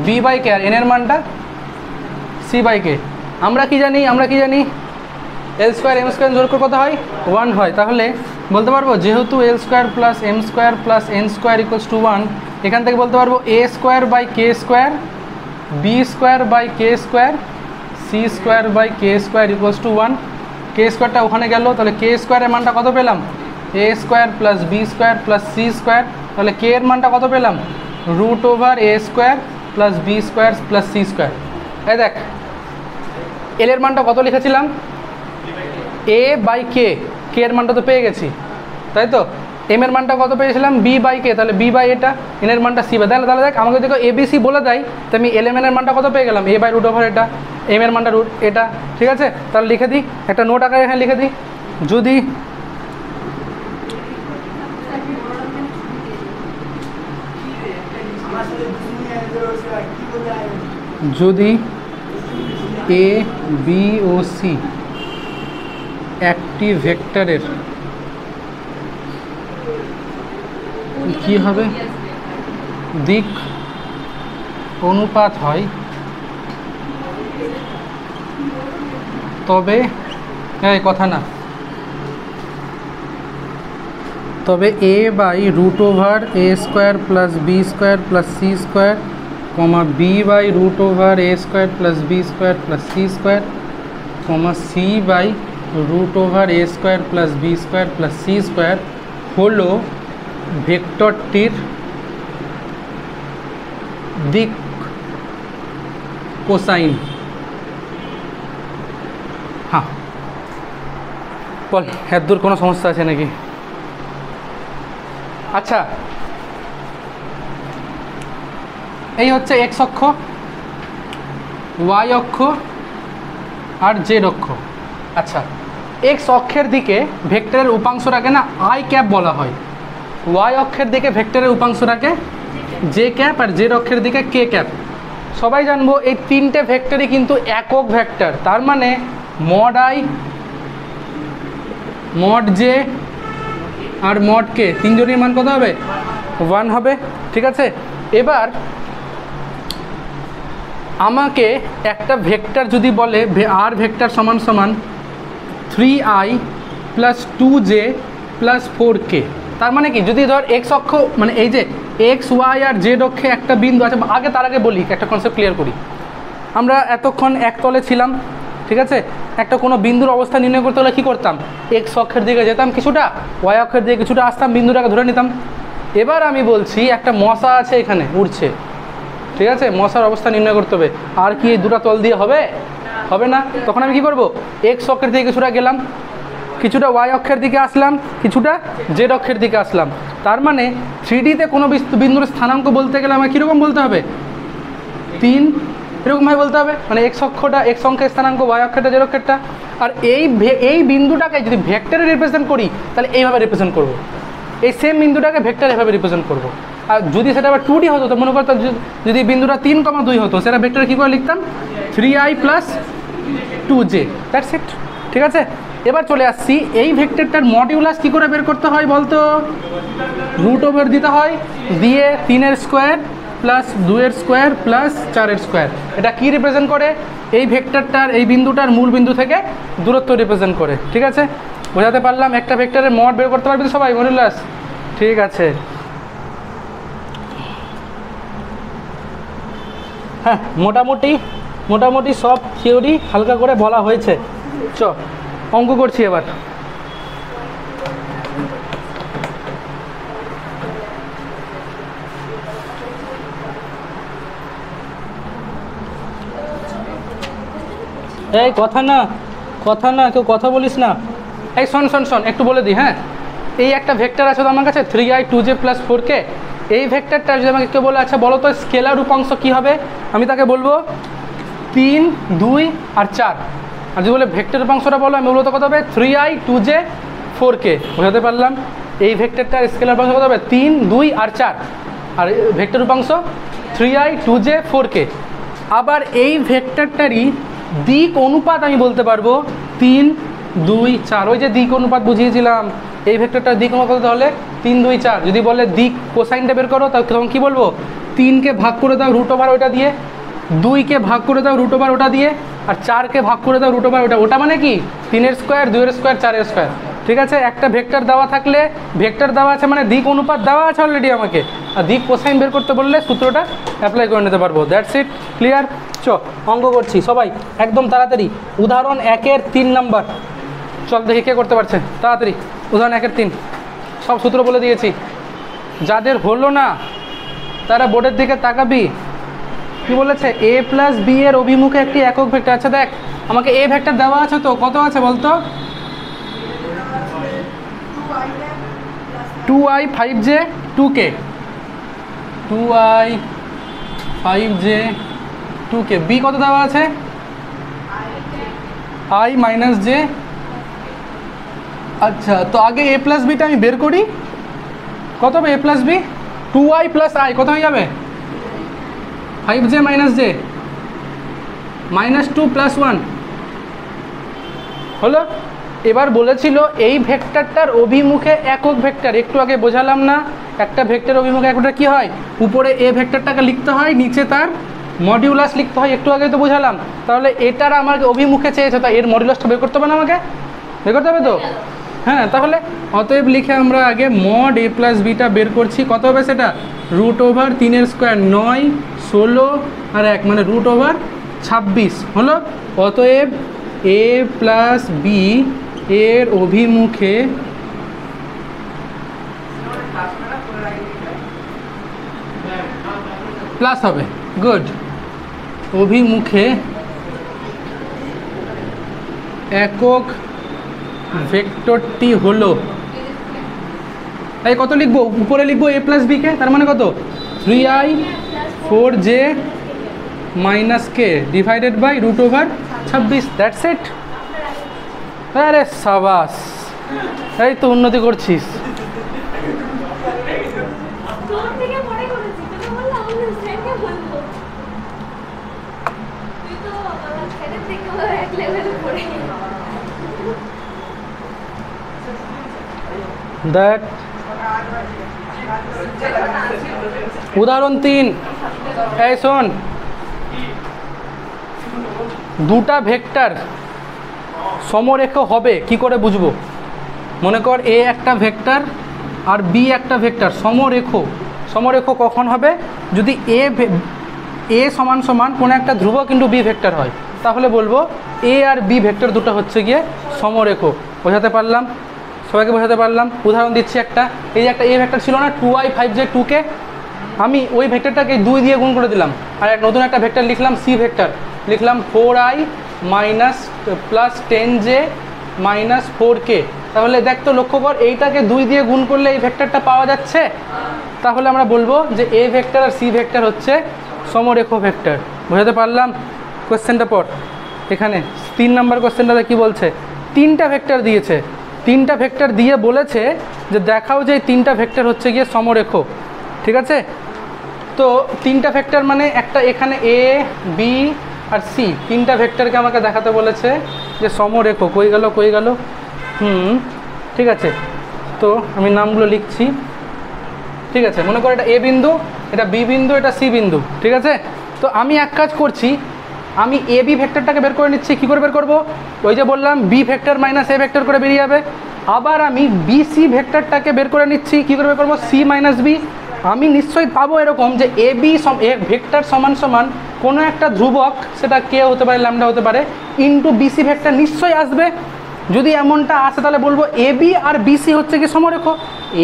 বি বাই কে, আর এন এর মানটা সি বাই কে। আমরা কি জানি এল স্কোয়ার এম স্কোয়ার জোর করে কত হয়, 1 হয়। তাহলে বলতে পারবো যেহেতু L square plus M square plus N square equals to 1, এখান থেকে বলতে পারবো A square by K square, B square by K square C square by K square equals to 1। K স্কোয়ারটা ওখানে গেল, তাহলে কে স্কোয়ারের মানটা কত পেলাম? A square plus B square plus C square. তাহলে কে এর মানটা কত পেলাম? Root over A square plus B square plus C square. এই দেখ, এল এর মানটা কত লিখেছিলাম? এ বাই কে, কে এর মানটা তো পেয়ে গেছি, তাই তো। এম এর মানটা কত পেয়েছিলাম? বি বাই কে, তাহলে বি বাই এটা, এন এর মানটা সি বাই। তাহলে দেখ আমাকে যদি এ বি সি বলে দেয়, তো আমি এল এম এন এর মানটা কত পেয়ে গেলাম? এ বাই রুট ওভার এটা, এম এর মানটা রুট এটা, ঠিক আছে। তাহলে লিখে দিই, একটা নোট আকারে এখানে লিখে দিই। যদি এ বি ও সি একটি ভেক্টরের কি হবে? দিক অনুপাত হয়, তবে কথা না, তবে A by root over A square plus B square plus C square, comma B by root over A square plus B square plus C square, comma C by root over A square plus B square plus C square হলো ভেক্টরটির দিক কোসাইন। হ্যাঁ বল, এর দূর কোনো সমস্যা আছে নাকি? আচ্ছা, এই হচ্ছে এক্স অক্ষ, ওয়াই অক্ষ আর জেড অক্ষ। আচ্ছা, এক্স অক্ষের দিকে ভেক্টরের উপাংশটাকে না আই ক্যাপ বলা হয়, ওয়াই অক্ষের দিকে ভেক্টরের উপাংশটাকে জে ক্যাপ, আর জেড অক্ষের দিকে কে ক্যাপ। সবাই জানবো এই তিনটে ভেক্টরই কিন্তু একক ভেক্টর, তার মানে মড আই, মড জে আর মড কে তিনজনের মান কত হবে? 1 হবে, ঠিক আছে। এবার আমাকে একটা ভেক্টর যদি বলে আর ভেক্টর সমান সমান 3i plus 2j plus 4k, তার মানে কি? যদি ধর এক্স অক্ষ মানে এই যে এক্স ওয়াই আর জেড অক্ষে একটা বিন্দু আছে, আগে তার আগে বলি একটা কনসেপ্ট ক্লিয়ার করি। আমরা এতক্ষণ একতলে ছিলাম, ঠিক আছে। একটা কোনো বিন্দুর অবস্থা নির্ণয় করতে হলে কী করতাম? এক্স অক্ষের দিকে যেতাম কিছুটা, ওয়াই অক্ষের দিকে কিছুটা আসতাম, বিন্দুটাকে ধরে নিতাম। এবার আমি বলছি একটা মশা আছে এখানে উড়ছে, ঠিক আছে, মশার অবস্থা নির্ণয় করতে হবে। আর কি এই দুটো তল দিয়ে হবে? হবে না। তখন আমি কি করব? এক্স অক্ষের দিকে কিছুটা গেলাম, কিছুটা ওয়াই অক্ষের দিকে আসলাম, কিছুটা জেড অক্ষের দিকে আসলাম। তার মানে 3Dতে কোনো বিন্দুর স্থানাঙ্ক বলতে গেলে আমাকে কীরকম বলতে হবে? 3 এরকমভাবে বলতে হবে, মানে এক্স অক্ষটা এক্স অঙ্কের স্থানাঙ্ক, ওয়াই অক্ষরটা জেড অক্ষরটা। আর এই বিন্দুটাকে যদি ভেক্টরে রিপ্রেজেন্ট করি তাহলে এইভাবে রিপ্রেজেন্ট করব। এই সেম বিন্দুটাকে ভেক্টর এভাবে রিপ্রেজেন্ট করব। আর যদি সেটা আবার 2D হতো, তো মনে করতাম যদি বিন্দুটা 3,2 হতো, সেটা ভেক্টরে কী করে লিখতাম? 3i plus 2j, that's it, ঠিক আছে। এবার চলে আসছি, এই ভেক্টরটার মডিউলাস কী করে বের করতে হয় বলতো? রুট ওভার দিতে হয়, দিয়ে 3-এর স্কোয়ার প্লাস 2-এর স্কোয়ার প্লাস 4-এর স্কোয়ার। এটা কি রিপ্রেজেন্ট করে? এই ভেক্টরটার এই বিন্দুটার মূল বিন্দু থেকে দূরত্ব রিপ্রেজেন্ট করে, ঠিক আছে। বোঝাতে পারলাম? একটা ভেক্টরের মড বের করতে পারবি তো সবাই, মডিউলাস? ঠিক আছে, হ্যাঁ মোটামুটি সব থিওরি হালকা করে বলা হয়েছে। চ অঙ্ক করছি এবার। এই কথা না কেউ কথা বলিস না। এই শোন একটু বলে দিই, হ্যাঁ। এই একটা ভেক্টর আছে তো আমার কাছে 3i 2j প্লাস 4k। এই ভেক্টরটা যদি আমাকে কেউ বলে আচ্ছা বলো তো স্কেলার উপাংশ কী হবে, আমি তাকে বলবো 3, 2 আর 4। আর যদি বলে ভেক্টর উপাংশটা বলো, আমি বলবো তো কত হবে? 3i 2j 4k। বোঝাতে পারলাম? এই ভেক্টরটার স্কেলার উপাংশ কত হবে? 3, 2 আর 4। আর ভেক্টর উপাংশ 3i 2j 4k। আবার এই ভেক্টরটারই দিক অনুপাত আমি বলতে পারবো 3, 2, 4। ওই যে দিক অনুপাত বুঝিয়েছিলাম, এই ভেক্টরটার দিক অনুপাত হলে 3, 2, 4। যদি বলে দিক কোসাইনটা বের করো, তখন কী বলবো? 3কে ভাগ করে দাও রুট ওভার ওটা দিয়ে, 2কে ভাগ করে দাও রুট ওভার ওটা দিয়ে, আর 4কে ভাগ করে দাও রুট ওভার ওটা মানে কি? 3-এর স্কোয়ার, 2-এর স্কোয়ার, 4-এর স্কোয়ার, ঠিক আছে। একটা ভেক্টর দেওয়া থাকলে, ভেক্টর দেওয়া আছে মানে দিক অনুপাত দেওয়া আছে অলরেডি আমাকে, আর দিক কোসাইন বের করতে বললে সূত্রটা অ্যাপ্লাই করে নিতে পারবো। That's it, clear. চ চ অঙ্ক করছি সবাই একদম তাড়াতাড়ি। উদাহরণ 1-এর 3 নাম্বার, চল দেখি কে করতে পারছে তাড়াতাড়ি। উদাহরণ 1-এর 3 সব সূত্র বলে দিয়েছি, যাদের হলো না তারা বোর্ডের দিকে তাকাবি। কি বলেছে? a প্লাস বি এর অভিমুখে একটি একক ভেক্টর। আচ্ছা দেখ, আমাকে এ ভেক্টর দেওয়া আছে, তো কত আছে বলতো? 2i 5j 2k, 2i 5j 2k। B কত দেওয়া আছে? i minus J. আচ্ছা, তো আগে এ প্লাস বিটা আমি বের করি। কত হবে A plus B? 2i plus i কত হয়ে যাবে? 5j মাইনাস জে -2 প্লাস 1 হলো। এবার বলেছিল এই ভেক্টরটার অভিমুখে একক ভেক্টর, একটু আগে বোঝালাম না? একটা ভেক্টর অভিমুখে একক ভেক্টর কী হয়? উপরে এ ভেক্টরটাকে লিখতে হয়, নিচে তার মডিউলাস লিখতে হয়, একটু আগে তো বোঝালাম। তাহলে এটার আমার অভিমুখে চেয়েছে, তো এর মডিউলাসটা বের করতে হবে না? আমাকে বের করতে হবে তো। হ্যাঁ, তাহলে অতএব লিখে আমরা আগে মড এ প্লাস বিটা বের করছি। কত হবে সেটা? √3 স্কোয়ার 9 16 আর 1 মানে √26 হলো। অতএব এ প্লাস বি এর অভিমুখে প্লাস হবে, গুড, অভিমুখে একক ভেক্টরটি হলো, তাই কত লিখবো? উপরে লিখবো এ প্লাস বিকে, তার মানে কত? 3i 4j minus k divided by √26, that's it. আরে সাবাস, এই তো উন্নতি করছিস। দ্যাট উদাহরণ 3, এই শোন, দুটা ভেক্টর সমরেখ হবে কি করে বুঝবো? মনে কর এ একটা ভেক্টর আর বি একটা ভেক্টর সমরেখ। সমরেখ কখন হবে? যদি এ সমান সমান কোনো একটা ধ্রুবক কিন্তু বি ভেক্টর হয়, তাহলে বলবো এ আর বি ভেক্টর দুটো হচ্ছে গিয়ে সমরেখ। বোঝাতে পারলাম? সবাইকে বোঝাতে পারলাম? উদাহরণ দিচ্ছি একটা, এই যে একটা এ ভেক্টর ছিল না 2i 5j 2k, আমি ওই ভেক্টরটাকে 2 দিয়ে গুণ করে দিলাম, আর এক নতুন একটা ভেক্টর লিখলাম সি ভেক্টর, লিখলাম 4i minus plus 10j minus 4k। তাহলে দেখ তো, লক্ষ্য কর, এইটাকে 2 দিয়ে গুণ করলে এই ভেক্টরটা পাওয়া যাচ্ছে। তাহলে আমরা বলবো যে এ ভেক্টর আর সি ভেক্টর হচ্ছে সমরেখ ভেক্টর। বোঝাতে পারলাম? কোশ্চেনটা পর, এখানে 3 নম্বর কোশ্চেনটাতে কী বলছে? 3টা ভেক্টর দিয়েছে, 3টা ভেক্টর দিয়ে বলেছে যে দেখাও যে এই 3টা ভেক্টর হচ্ছে গিয়ে সমরেখ। ঠিক আছে, তো 3টা ভেক্টর মানে একটা এখানে এ বি আর সি, 3টা ভেক্টরকে আমাকে দেখাতে বলেছে যে সমরেখ। কই গেল কই গেল? ঠিক আছে, তো আমি নামগুলো লিখছি। ঠিক আছে, মনে করো এটা এ বিন্দু, এটা বি বিন্দু, এটা সি বিন্দু। ঠিক আছে, তো আমি এক কাজ করছি, আমি এ বি ভেক্টরটাকে বের করে নিচ্ছি। কী করে বের করবো? ওই যে বললাম b vector minus a vector করে বেরিয়ে যাবে। আবার আমি বি সি ভেক্টরটাকে বের করে নিচ্ছি। কী করে বের করবো? C minus b. আমি নিশ্চয়ই পাবো এরকম যে এ বি ভেক্টর সমান সমান কোনো একটা ধ্রুবক, সেটা কে হতে পারে, ল্যামডা হতে পারে, ইন্টু বিসি ভেক্টর নিশ্চয়ই আসবে। যদি এমনটা আসে তাহলে বলবো এ বি আর বিসি হচ্ছে কি সমরেখ।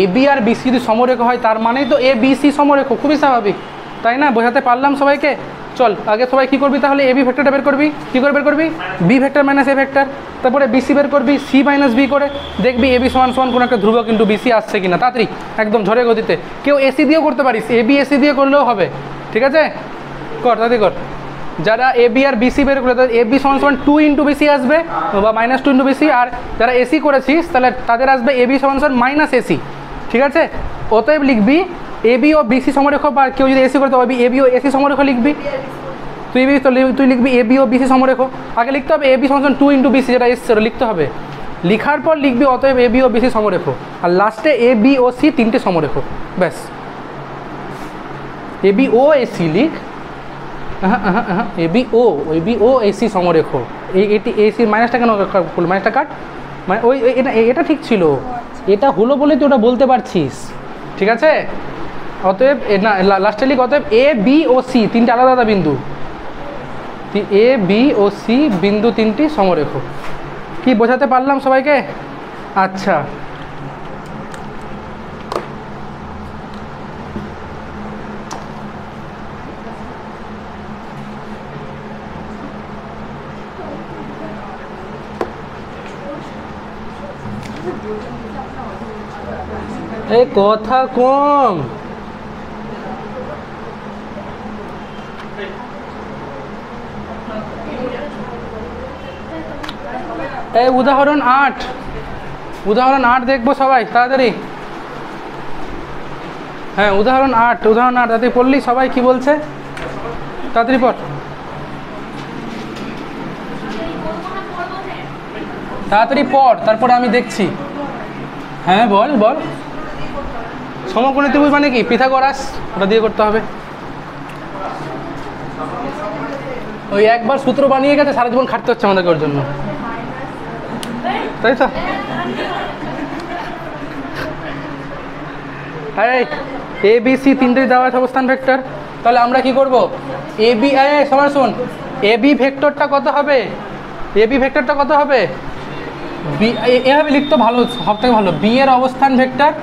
এ বি আর বিসি যদি সমরেখ হয় তার মানেই তো এ বিসি সমরেখ, খুবই স্বাভাবিক, তাই না? বোঝাতে পারলাম সবাইকে? চল আগে সবাই কী করবি তাহলে? এ বি ভেক্টরটা বের করবি। কী করে বের করবি? B vector minus a vector, তারপরে বিসি বের করবি সি মাইনাস বি করে, দেখবি এ বি সমান সমান কোনো একটা ধ্রুবক কিন্তু বিসি আসছে কিনা। তাড়াতাড়ি একদম ঝড়ে গতিতে। কেউ এসি দিয়েও করতে পারিস, এ বি এসি দিয়ে করলেও হবে। ঠিক আছে, কর তাড়াতাড়ি কর। যারা এ বি আর বিসি বের করে, তাদের এ বি সমান সমান 2 ইন্টু বিসি আসবে বা -2 ইন্টু বিসি, আর যারা এসি করেছিস তাহলে তাদের আসবে এ বি সমান সমান মাইনাস এসি। ঠিক আছে, অতএব লিখবি এ বি ও বিসি সমরেখ, বা কেউ যদি এসি করতে হবে এ বি ও এসি সমরেখ লিখবি। তুই লিখবি এ বি ও বিসি সমরেখ। আগে লিখতে হবে এ বি সমান 2 ইন্টু বিসি, যেটা এসছে লিখতে হবে। লিখার পর লিখবি অতএব এ বি ও বিসি সমরেখ, আর লাস্টে এ বি ও সি 3টে সমরেখ। ব্যাস, এ বি ও এসি লিখ। A B O AC সমরেখ। এটি এসি মাইনাসটা কেন? মাইনাসটা কাট, মানে ওই এটা ঠিক ছিল, এটা হলো বলে তুই ওটা বলতে পারছিস। ঠিক আছে, অতএব না লাস্টে লিখ অতএব এ বি ও সি 3টে আলাদা আলাদা বিন্দু। এ বি ও সি বিন্দু তিনটি সমরেখ। কি বোঝাতে পারলাম সবাইকে? আচ্ছা, এই কথা কম। এই উদাহরণ 8 দেখবো সবাই তাড়াতাড়ি। হ্যাঁ, উদাহরণ 8 তাড়াতাড়ি পড়লি সবাই। কি বলছে? তাড়াতাড়ি পড়, তাড়াতাড়ি পড়, তারপরে আমি দেখছি। হ্যাঁ বল। সমকোণী ত্রিভুজ মানে কি? পিথাগোরাস, ওটা দিয়ে করতে হবে। ওই একবার সূত্র বানিয়ে গেছে, সারা জীবন খাটতে হচ্ছে আমাদেরকে ওর জন্য, তাই তো? এ বি সি তিনটেই দেওয়া আছে অবস্থান ভেক্টর। তাহলে আমরা কি করব? এ বি, সবার শোন, এ বি ভেক্টরটা কত হবে? বি, এভাবে লিখতে ভালো, সব থেকে ভালো। বি এর অবস্থান ভেক্টর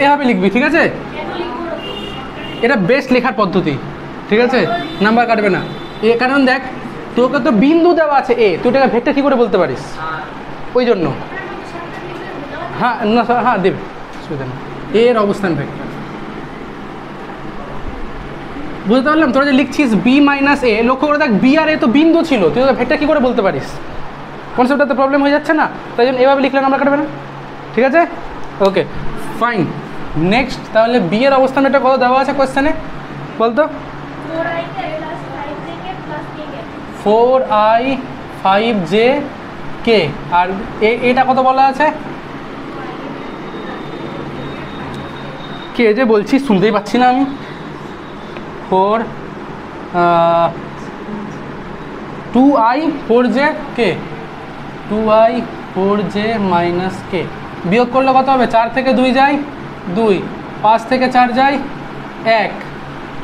এভাবে লিখবি, ঠিক আছে? এটা বেস্ট লেখার পদ্ধতি, ঠিক আছে? নাম্বার কাটবে না। কারণ দেখ, তোকে তো বিন্দু দেওয়া আছে এ, তুই এটা ভেক্টর কী করে বলতে পারিস? ওই জন্য হ্যাঁ দেবে, অসুবিধা নেই। এর অবস্থান ভেক্টর বুঝতে পারলাম। তোরা যে লিখছিস বি মাইনাস এ, লক্ষ্য করে দেখ, বি আর এ তো বিন্দু ছিল, তুই তো ভেক্টর কী করে বলতে পারিস? কনসেপ্টটাতে প্রবলেম হয়ে যাচ্ছে না? তাই জন্য এভাবে লিখলে নাম্বার কাটবে না, ঠিক আছে? Okay fine. নেক্সট, তাহলে বি এর অবস্থান ভেক্টর কত দেওয়া আছে কোয়েশ্চেনে বলতো? 4i 5j k। আর এটা কত বলা আছে? কে যে বলছি শুনতেই পাচ্ছি না আমি। 2i 4j k, 2i 4j minus k। বিয়োগ করলে কত হবে? 4 থেকে 2 যায় 2, 5 থেকে 4 যায় 1,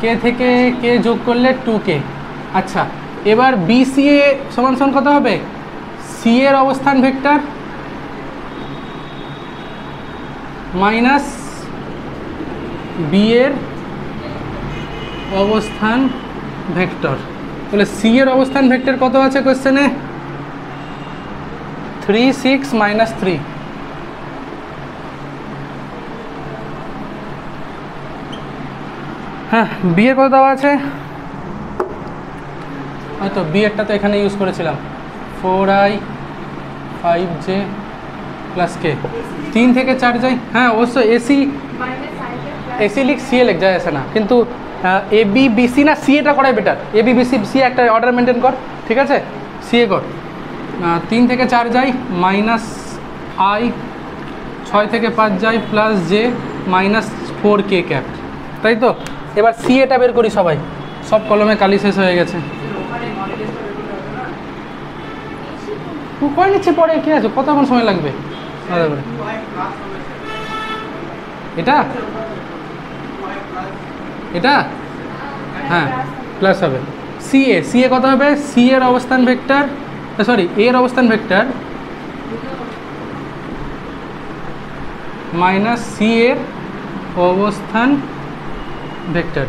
কে থেকে কে যোগ করলে 2k। আচ্ছা, এবার বি সি এ সমান কত হবে? সি এর অবস্থান ভেক্টর মাইনাস বি এর অবস্থান ভেক্টর। তাহলে সি এর অবস্থান ভেক্টর কত আছে কোশ্চেনে? 3 6 -3। হ্যাঁ, বি এর কত দেওয়া আছে? হয়তো বি এরটা তো এখানে ইউজ করেছিলাম, 4i 5j প্লাস কে। 3 থেকে 4 যাই, হ্যাঁ অবশ্যই এসি লিখ, সি এ লিখ, যায় আসে না। কিন্তু এ বি বি সি না, সি এটা করাই better. A B B C একটা অর্ডার মেনটেন কর, ঠিক আছে? সি এ কর। 3 থেকে 4 যাই মাইনাস আই, 6 থেকে 5 যাই plus J minus 4k cap, তাই তো? এবার সি এটা বের করি সবাই। সব কলমে কালি শেষ হয়ে গেছে। করে নিচ্ছে পরে, কি আছে, কতক্ষণ সময় লাগবে? এটা হ্যাঁ প্লাস হবে। সি এ কত হবে? সি এর অবস্থান ভেক্টর, সরি এ এর অবস্থান ভেক্টর মাইনাস সি এর অবস্থান ভেক্টর।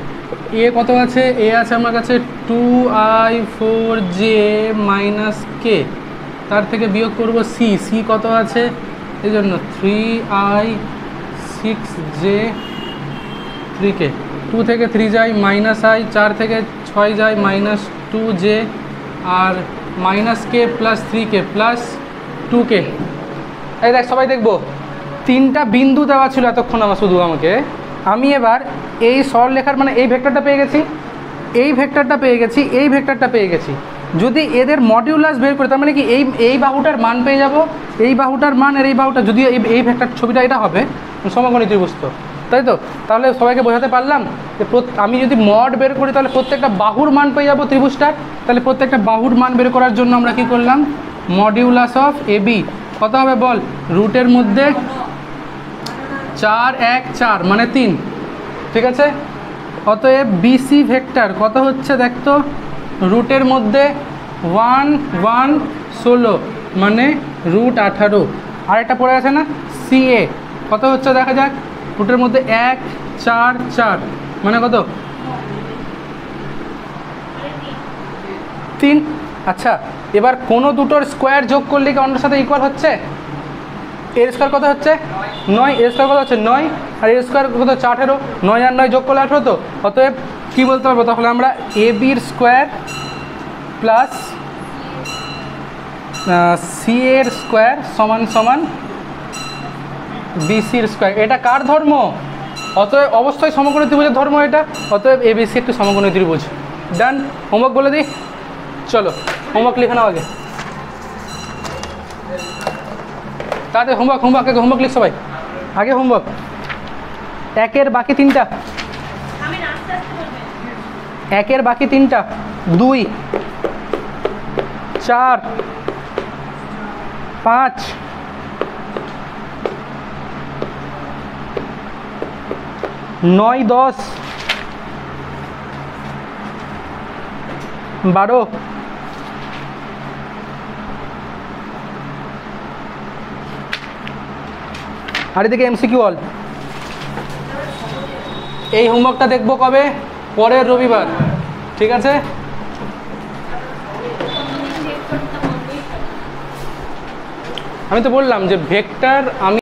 এ কত আছে? এ আছে আমার কাছে 2i 4j মাইনাস কে। তার থেকে বিয়োগ করব সি কত আছে? এই জন্য 3i 6j 3k। 2 থেকে 3 যায় মাইনাস আই, 4 থেকে 6 যায় মাইনাস 2j আর minus k plus 3k plus 2k। এই দেখ সবাই দেখবো, তিনটা বিন্দু দেওয়া ছিল এতক্ষণ আমার, শুধু আমি এবার এই সরল লেখার মানে এই ভেক্টরটা পেয়ে গেছি, এই ভেক্টরটা পেয়ে গেছি, এই ভেক্টরটা পেয়ে গেছি। যদি এদের মডিউলাস বের করি, তার মানে কি এই বাহুটার মান পেয়ে যাব, এই বাহুটার মান আর এই বাহুটা, যদিও এই ভেক্টর ছবিটা এটা হবে সমকোণী ত্রিভুজ, তাই তো? তাহলে সবাইকে বোঝাতে পারলাম যে আমি যদি মড বের করি তাহলে প্রত্যেকটা বাহুর মান পেয়ে যাবো ত্রিভুজটার। তাহলে প্রত্যেকটা বাহুর মান বের করার জন্য আমরা কি করলাম? মডিউলাস অফ এ বি কত হবে বল? রুটের মধ্যে 4 1 4 মানে 3, ঠিক আছে? অতএব বিসি ভেক্টর কত হচ্ছে দেখতো, রুটের মধ্যে 1 1 16 মানে রুট 18। আর একটা পড়ে আছে না সিএ, কত হচ্ছে দেখা যাক, রুটের মধ্যে 1 4 4 মানে কত 3। আচ্ছা এবার কোনো দুটোর স্কোয়ার যোগ করলে কি অন্যের সাথে ইকুয়াল হচ্ছে? এর স্কোয়ার কত হচ্ছে 9, এর স্কোয়ার কত হচ্ছে 9, আর এর স্কোয়ার কত হচ্ছে 18, 9 আর 9 যোগ করলে 18। তো অতএব কী বলতে পারবো তাহলে আমরা, এ বির স্কোয়ার প্লাস সি এর স্কোয়ার সমান সমান বিসির স্কোয়ার। এটা কার ধর্ম? অতএব অবশ্যই সমকোণী ত্রিভুজের ধর্ম এটা। অতএব এ বিসি একটু সমকোণী ত্রিভুজ। ডান। হোমওয়ার্ক বলে দিই, চলো হোমওয়ার্ক লিখে নাও আগে, তাদের হোমওয়ার্ক হোমওয়ার্ক আগে হোমওয়ার্ক লিখ সবাই, আগে হোমওয়ার্ক। একের বাকি তিনটা, একের বাকি তিনটা 2 4 5 9 10 12 আর এদিকে এমসিকিউ অল। এই হোমওয়ার্কটা দেখবো কবে? পরের রবিবার, ঠিক আছে? আমি তো বললাম যে ভেক্টর আমি